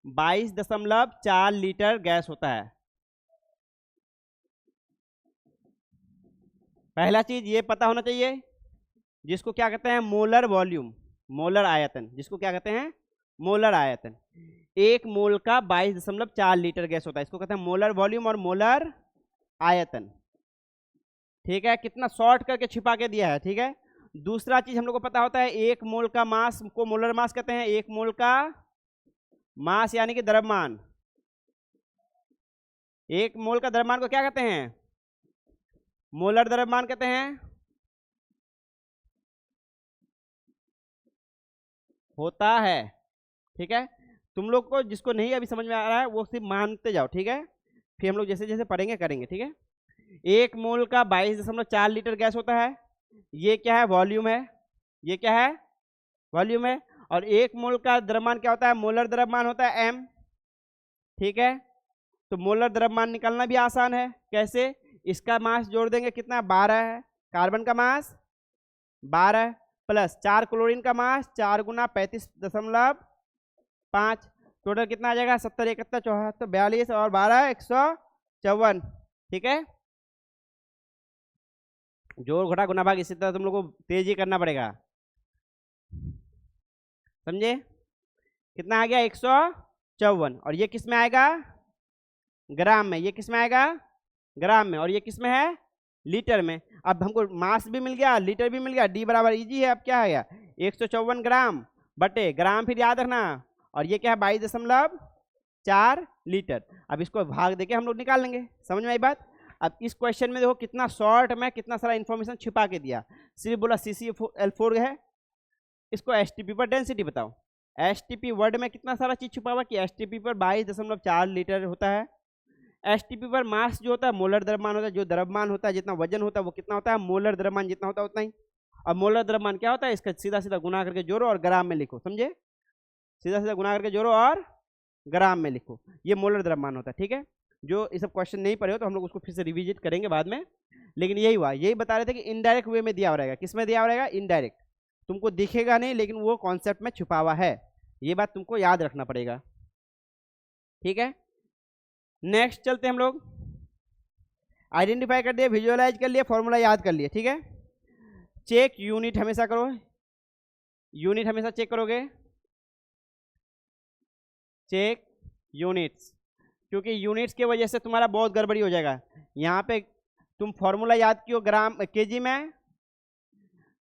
22.4 लीटर गैस होता है। पहला चीज ये पता होना चाहिए, जिसको क्या कहते हैं, मोलर वॉल्यूम, मोलर आयतन, जिसको क्या कहते हैं, मोलर आयतन। 1 मोल का 22.4 लीटर गैस होता है, इसको कहते हैं मोलर वॉल्यूम और मोलर आयतन, ठीक है। कितना शॉर्ट करके छिपा के दिया है, ठीक है। दूसरा चीज हम लोग को पता होता है, 1 मोल का मास को मोलर मास कहते हैं। 1 मोल का मास यानी कि द्रव्यमान, 1 मोल का द्रव्यमान को क्या कहते हैं, मोलर द्रव्यमान कहते हैं। होता है, ठीक है। तुम लोग को जिसको नहीं अभी समझ में आ रहा है वो सिर्फ मानते जाओ, ठीक है। फिर हम लोग जैसे जैसे पढ़ेंगे करेंगे, ठीक है। 1 मोल का 22.4 लीटर गैस होता है, ये क्या है, वॉल्यूम है, ये क्या है, वॉल्यूम है। और 1 मोल का द्रव्यमान क्या होता है, मोलर द्रव्यमान होता है m, ठीक है। तो मोलर द्रव्यमान निकालना भी आसान है, कैसे, इसका मास जोड़ देंगे, कितना, 12 है, कार्बन का मास 12 प्लस 4 क्लोरीन का मास 4 गुना 35.5, टोटल कितना आ जाएगा, 70, 71, 74, 42 और 12 154, ठीक है। जोड़ घटा गुना भाग इसी तरह तुम लोग को तेजी करना पड़ेगा, समझे। कितना आ गया, 154, और ये किस में आएगा, ग्राम में। ये किस में आएगा, ग्राम में। और ये किस में है, लीटर में। अब हमको मास भी मिल गया, लीटर भी मिल गया, डी बराबर इजी है। अब क्या है, 154 ग्राम बटे ग्राम, फिर याद रखना, और ये क्या है, 22.4 लीटर। अब इसको भाग देके हम लोग निकाल लेंगे, समझ में आई बात। अब इस क्वेश्चन में देखो कितना शॉर्ट में कितना सारा इंफॉर्मेशन छिपा के दिया। सिर्फ बोला CCl4 है, इसको STP पर डेंसिटी बताओ। STP वर्ड में कितना सारा चीज छुपा हुआ कि STP पर 22.4 लीटर होता है। STP पर मास जो होता है मोलर द्रव्यमान होता है, जो द्रव्यमान होता है जितना वजन होता है वो कितना होता है, मोलर द्रव्यमान जितना होता है उतना ही। और मोलर द्रव्यमान क्या होता है, इसका सीधा सीधा गुना करके जोड़ो और ग्राम में लिखो, समझे। सीधा सीधा गुना करके जोड़ो और ग्राम में लिखो, ये मोलर द्रव्यमान होता है, ठीक है। जो ये सब क्वेश्चन नहीं पढ़े हो तो हम लोग उसको फिर से रिविजिट करेंगे बाद में, लेकिन यही हुआ, यही बता रहे थे कि इनडायरेक्ट वे में दिया हुआ रहेगा। किस में दिया हुआ रहेगा, इनडायरेक्ट, तुमको दिखेगा नहीं लेकिन वो कॉन्सेप्ट में छुपा हुआ है, ये बात तुमको याद रखना पड़ेगा, ठीक है। नेक्स्ट चलते हम लोग, आइडेंटिफाई कर दिया, विजुअलाइज कर लिया, फॉर्मूला याद कर लिए, ठीक है। चेक यूनिट हमेशा करो, यूनिट हमेशा चेक करोगे, चेक यूनिट्स, क्योंकि यूनिट्स की वजह से तुम्हारा बहुत गड़बड़ी हो जाएगा। यहाँ पे तुम फॉर्मूला याद कियो ग्राम केजी में,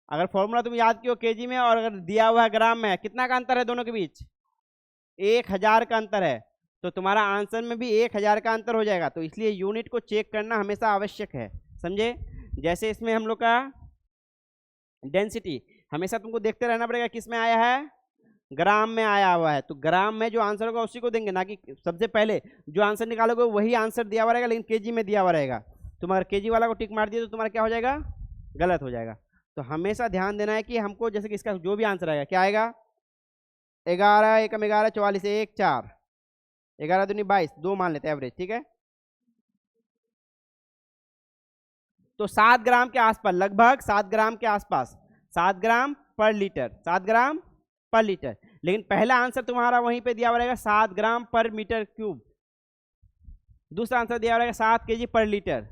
अगर फॉर्मूला तुम याद कियो केजी में और अगर दिया हुआ है ग्राम में, कितना का अंतर है दोनों के बीच, 1000 का अंतर है, तो तुम्हारा आंसर में भी 1000 का अंतर हो जाएगा। तो इसलिए यूनिट को चेक करना हमेशा आवश्यक है, समझे। जैसे इसमें हम लोग का डेंसिटी हमेशा तुमको देखते रहना पड़ेगा, किस में आया है, ग्राम में आया हुआ है, तो ग्राम में जो आंसर होगा उसी को देंगे, ना कि सबसे पहले जो आंसर निकालोगे वही आंसर दिया हुआ रहेगा लेकिन केजी में दिया हुआ रहेगा। तुम अगर केजी वाला को टिक मार दिए तो तुम्हारा क्या हो जाएगा, गलत हो जाएगा। तो हमेशा ध्यान देना है कि हमको जैसे कि इसका जो भी आंसर आएगा, क्या आएगा, 11 एकम 11 44 1 4, 11 दूनी 22, 2 मान लेते हैं एवरेज, ठीक है। तो 7 ग्राम के आसपास, लगभग 7 ग्राम के आसपास, 7 ग्राम पर लीटर, 7 ग्राम पर लीटर। लेकिन पहला आंसर तुम्हारा वहीं पे दिया हुआ रहेगा 7 ग्राम पर मीटर क्यूब, दूसरा आंसर दिया हुआ रहेगा 7 केजी पर लीटर,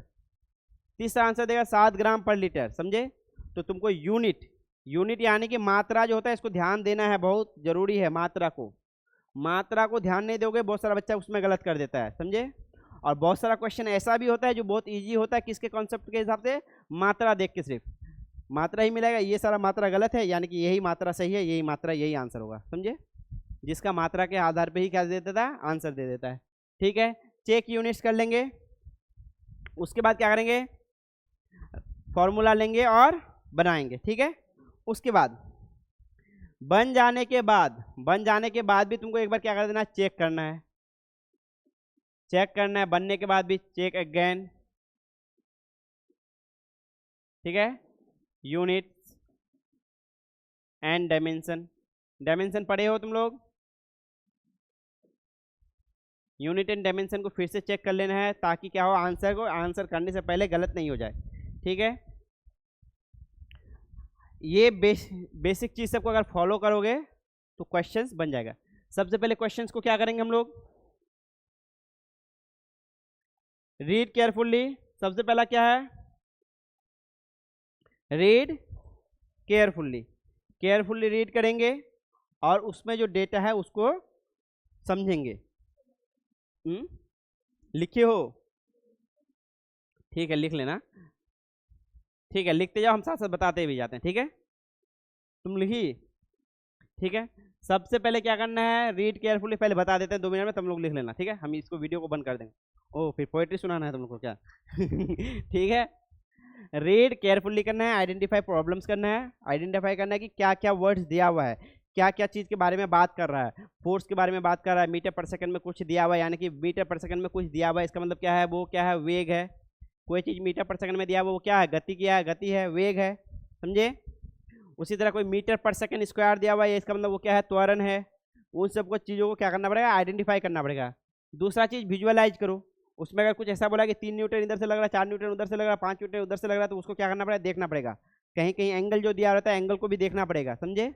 तीसरा आंसर देगा 7 ग्राम पर लीटर, समझे। तो तुमको यूनिट यूनिट यानी कि मात्रा जो होता है, इसको ध्यान देना है, बहुत जरूरी है मात्रा को ध्यान नहीं दोगे बहुत सारा बच्चा उसमें गलत कर देता है, समझे। और बहुत सारा क्वेश्चन ऐसा भी होता है जो बहुत इजी होता है, किसके कॉन्सेप्ट के हिसाब से, मात्रा देख के सिर्फ मात्रा ही मिलेगा, ये सारा मात्रा गलत है यानी कि यही मात्रा सही है, यही मात्रा यही आंसर होगा, समझे। जिसका मात्रा के आधार पे ही क्या दे देता है, आंसर दे देता है, ठीक है। चेक यूनिट्स कर लेंगे, उसके बाद क्या करेंगे, फॉर्मूला लेंगे और बनाएंगे, ठीक है। उसके बाद बन जाने के बाद भी तुमको एक बार क्या कर देना है, चेक करना है, बनने के बाद भी चेक अगेन, ठीक है। यूनिट्स एंड डायमेंशन पढ़े हो तुम लोग, यूनिट एंड डायमेंशन को फिर से चेक कर लेना है ताकि क्या हो, आंसर करने से पहले गलत नहीं हो जाए, ठीक है। ये बेसिक चीज सबको अगर फॉलो करोगे तो क्वेश्चंस बन जाएगा। सबसे पहले क्वेश्चंस को क्या करेंगे हम लोग, रीड केयरफुली। सबसे पहला क्या है, रीड केयरफुली रीड करेंगे और उसमें जो डेटा है उसको समझेंगे। लिखे हो, ठीक है, लिख लेना, ठीक है, लिखते जाओ, हम साथ साथ बताते भी जाते हैं, ठीक है। तुम लिखी, ठीक है। सबसे पहले क्या करना है, रीड केयरफुली, पहले बता देते हैं 2 मिनट में, तुम लोग लिख लेना, ठीक है। हम इसको वीडियो को बंद कर देंगे, ओ फिर पोएट्री सुनाना है तुम लोग को क्या ठीक है। रीड केयरफुली करना है, आइडेंटिफाई प्रॉब्लम्स करना है, आइडेंटिफाई करना है कि क्या क्या वर्ड्स दिया हुआ है, क्या क्या चीज़ के बारे में बात कर रहा है, फोर्स के बारे में बात कर रहा है, मीटर पर सेकंड में कुछ दिया हुआ है, यानी कि मीटर पर सेकंड में कुछ दिया हुआ है, इसका मतलब क्या है, वो क्या है, वेग है। कोई चीज़ मीटर पर सेकंड में दिया हुआ वो क्या है, गति है, वेग है, समझे। उसी तरह कोई मीटर पर सेकंड स्क्वायर दिया हुआ है, इसका मतलब वो क्या है, त्वरण है। उन सबको चीज़ों को क्या करना पड़ेगा, आइडेंटिफाई करना पड़ेगा। दूसरा चीज़ विजुअलाइज करो, उसमें अगर कुछ ऐसा बोला कि 3 न्यूटन इधर से लग रहा है, 4 न्यूटन उधर से लग रहा है, 5 न्यूटन उधर से लग रहा है, तो उसको क्या करना पड़ेगा, देखना पड़ेगा। कहीं कहीं एंगल जो दिया रहता है, एंगल को भी देखना पड़ेगा, समझे।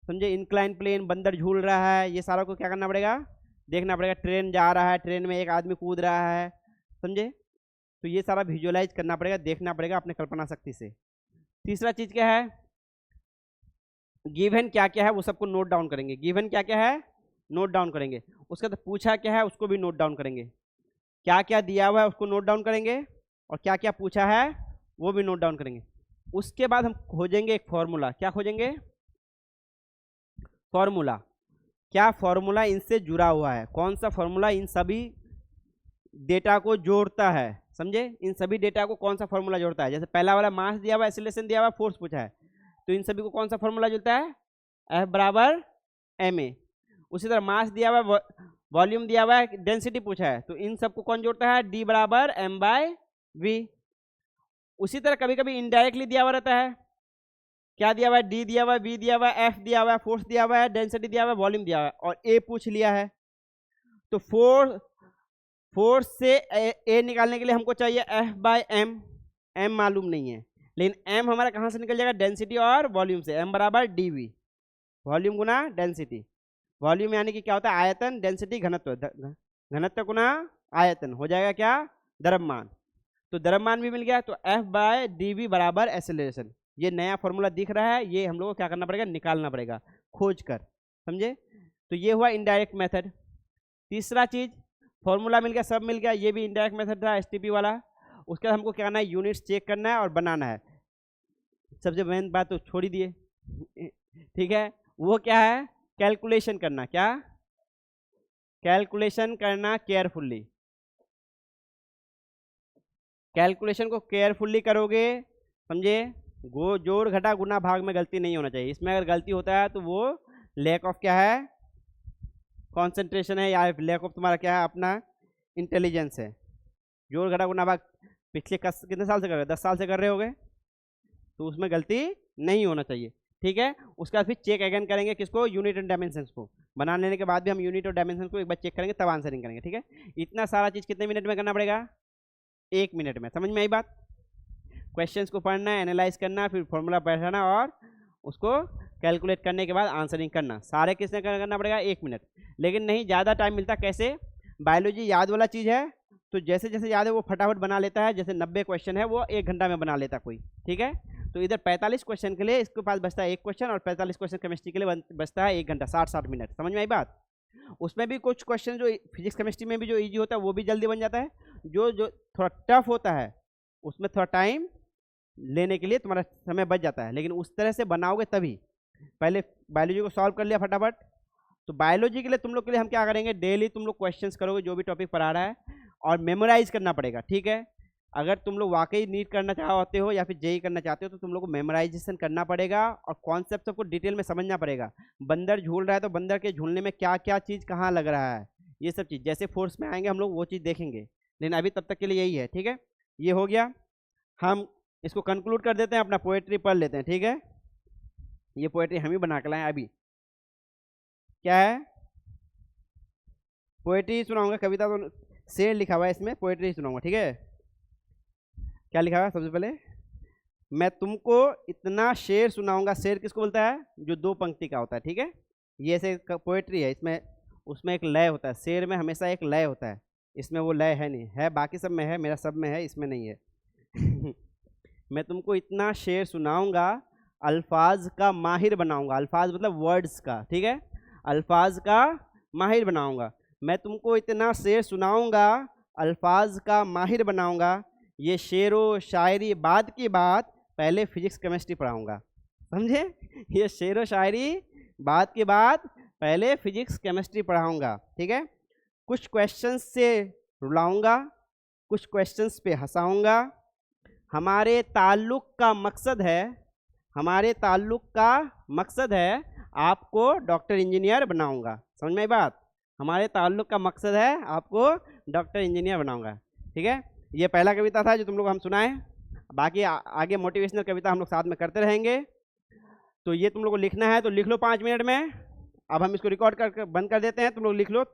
इंक्लाइन प्लेन, बंदर झूल रहा है, ये सारा को क्या करना पड़ेगा, देखना पड़ेगा। ट्रेन जा रहा है, ट्रेन में एक आदमी कूद रहा है, समझे। तो ये सारा विजुअलाइज करना पड़ेगा, देखना पड़ेगा अपने कल्पना शक्ति से। तीसरा चीज़ क्या है, गिवन क्या क्या है वो सबको नोट डाउन करेंगे, गिवन क्या क्या है नोट डाउन करेंगे। उसका तो पूछा क्या है उसको भी नोट डाउन करेंगे, क्या क्या दिया हुआ है उसको नोट डाउन करेंगे, और क्या क्या पूछा है वो भी नोट डाउन करेंगे। उसके बाद हम खोजेंगे एक फॉर्मूला, क्या खोजेंगे, फॉर्मूला। क्या फॉर्मूला इनसे जुड़ा हुआ है, कौन सा फॉर्मूला इन सभी डेटा को जोड़ता है, समझे। इन सभी डेटा को कौन सा फॉर्मूला जोड़ता है। जैसे पहला वाला मास दिया हुआ है, एक्सीलरेशन दिया हुआ है, फोर्स पूछा है, तो इन सभी को कौन सा फॉर्मूला जुड़ता है, F बराबर ma। उसी तरह मास दिया हुआ है, वॉल्यूम दिया हुआ है, डेंसिटी पूछा है, तो इन सबको कौन जोड़ता है, D बराबर m/v। उसी तरह कभी कभी इनडायरेक्टली दिया हुआ रहता है, क्या दिया हुआ है, D दिया हुआ है, V दिया हुआ है, F दिया हुआ है, फोर्स दिया हुआ है, डेंसिटी दिया हुआ है, वॉल्यूम दिया हुआ है, और A पूछ लिया है। तो फोर्स से A निकालने के लिए हमको चाहिए F/m, m मालूम नहीं है, लेकिन m हमारा कहाँ से निकल जाएगा, डेंसिटी और वॉल्यूम से। m बराबर dv, वॉल्यूम गुना डेंसिटी। वॉल्यूम यानी कि क्या होता है, आयतन, डेंसिटी घनत्व, घनत्व गुना आयतन हो जाएगा क्या, द्रव्यमान। तो द्रव्यमान भी मिल गया, तो F/dv बराबर एक्सेलरेशन। ये नया फॉर्मूला दिख रहा है, ये हम लोग को क्या करना पड़ेगा, निकालना पड़ेगा खोज कर, समझे। तो ये हुआ इनडायरेक्ट मेथड। तीसरा चीज, फॉर्मूला मिल गया, सब मिल गया, ये भी इनडायरेक्ट मेथड था STP वाला। उसके बाद हमको क्या करना है, यूनिट्स चेक करना है और बनाना है। सबसे मेन बात तो छोड़ ही दिए, ठीक है, वो क्या है, कैलकुलेशन करना। क्या, कैलकुलेशन करना केयरफुली। कैलकुलेशन को केयरफुली करोगे, समझे। जोड़ घटा गुना भाग में गलती नहीं होना चाहिए। इसमें अगर गलती होता है तो वो लैक ऑफ क्या है, कंसंट्रेशन है, या लैक ऑफ तुम्हारा क्या है, अपना इंटेलिजेंस है। जोड़ घटा गुना भाग पिछले कितने साल से कर रहे हो, 10 साल से कर रहे होगे, तो उसमें गलती नहीं होना चाहिए, ठीक है। उसके बाद फिर चेक अगेन करेंगे, किसको, यूनिट एंड डायमेंशंस को। बना लेने के बाद भी हम यूनिट और डायमेंशन को एक बार चेक करेंगे, तब आंसरिंग करेंगे, ठीक है। इतना सारा चीज़ कितने मिनट में करना पड़ेगा, 1 मिनट में। समझ में आई बात। क्वेश्चंस को पढ़ना, एनालाइज करना, फिर फॉर्मूला बैठाना और उसको कैलकुलेट करने के बाद आंसरिंग करना। सारे किसने करना पड़ेगा, 1 मिनट। लेकिन नहीं ज़्यादा टाइम मिलता, कैसे, बायोलॉजी याद वाला चीज़ है, तो जैसे जैसे याद है वो फटाफट बना लेता है। जैसे 90 क्वेश्चन है वो 1 घंटा में बना लेता कोई, ठीक है। तो इधर 45 क्वेश्चन के लिए इसके पास बचता है 1 क्वेश्चन, और 45 क्वेश्चन केमिस्ट्री के लिए बचता है 1 घंटा 60 मिनट। समझ में आई बात? उसमें भी कुछ क्वेश्चन जो फिजिक्स केमिस्ट्री में भी जो इजी होता है वो भी जल्दी बन जाता है, जो जो थोड़ा टफ होता है उसमें थोड़ा टाइम लेने के लिए तुम्हारा समय बच जाता है। लेकिन उस तरह से बनाओगे तभी। पहले बायोलॉजी को सॉल्व कर लिया फटाफट, तो बायोलॉजी के लिए तुम लोग के लिए हम क्या करेंगे, डेली तुम लोग क्वेश्चंस करोगे जो भी टॉपिक पढ़ा रहा है, और मेमोराइज करना पड़ेगा। ठीक है, अगर तुम लोग वाकई नीट करना चाहते हो या फिर जेई करना चाहते हो तो तुम लोग को मेमोराइजेशन करना पड़ेगा, और कॉन्सेप्ट सबको डिटेल में समझना पड़ेगा। बंदर झूल रहा है तो बंदर के झूलने में क्या क्या चीज़ कहाँ लग रहा है, ये सब चीज़ जैसे फोर्स में आएंगे हम लोग वो चीज़ देखेंगे। लेकिन अभी तब तक के लिए यही है। ठीक है, ये हो गया। हम इसको कंक्लूड कर देते हैं, अपना पोएट्री पढ़ लेते हैं। ठीक है, ये पोएट्री हम ही बना के लाए अभी। क्या है, पोएट्री सुनाऊंगा, कविता तो शेर लिखा हुआ है इसमें, पोएट्री सुनाऊंगा। ठीक है, क्या लिखा हुआ है? सबसे पहले मैं तुमको इतना शेर सुनाऊंगा। शेर किसको बोलता है? जो 2 पंक्ति का होता है। ठीक है, ये ऐसे पोएट्री है, इसमें उसमें एक लय होता है। शेर में हमेशा एक लय होता है, इसमें वो लय है नहीं है, बाकी सब में है, मेरा सब में है, इसमें नहीं है। मैं तुमको इतना शेर सुनाऊंगा, अल्फाज का माहिर बनाऊंगा। अल्फाज मतलब वर्ड्स का। ठीक है, अल्फाज का माहिर बनाऊंगा। मैं तुमको इतना शेर सुनाऊंगा, अल्फाज का माहिर बनाऊंगा। ये शेर व शायरी बाद की बात, पहले फिजिक्स केमिस्ट्री पढ़ाऊंगा। समझे? ये शेर व शायरी बाद की बात, पहले फिजिक्स केमिस्ट्री पढ़ाऊंगा। ठीक है, कुछ क्वेश्चंस से रुलाऊंगा, कुछ क्वेश्चंस पे हंसाऊंगा। हमारे ताल्लुक का मकसद है, हमारे ताल्लुक का मकसद है आपको डॉक्टर इंजीनियर बनाऊंगा। समझ में आई बात? हमारे ताल्लुक का मकसद है आपको डॉक्टर इंजीनियर बनाऊंगा। ठीक है, ये पहला कविता था जो तुम लोग हम सुनाए। बाकी आगे मोटिवेशनल कविता हम लोग साथ में करते रहेंगे। तो ये तुम लोग को लिखना है तो लिख लो 5 मिनट में। अब हम इसको रिकॉर्ड कर बंद कर देते हैं, तुम लोग लिख लो।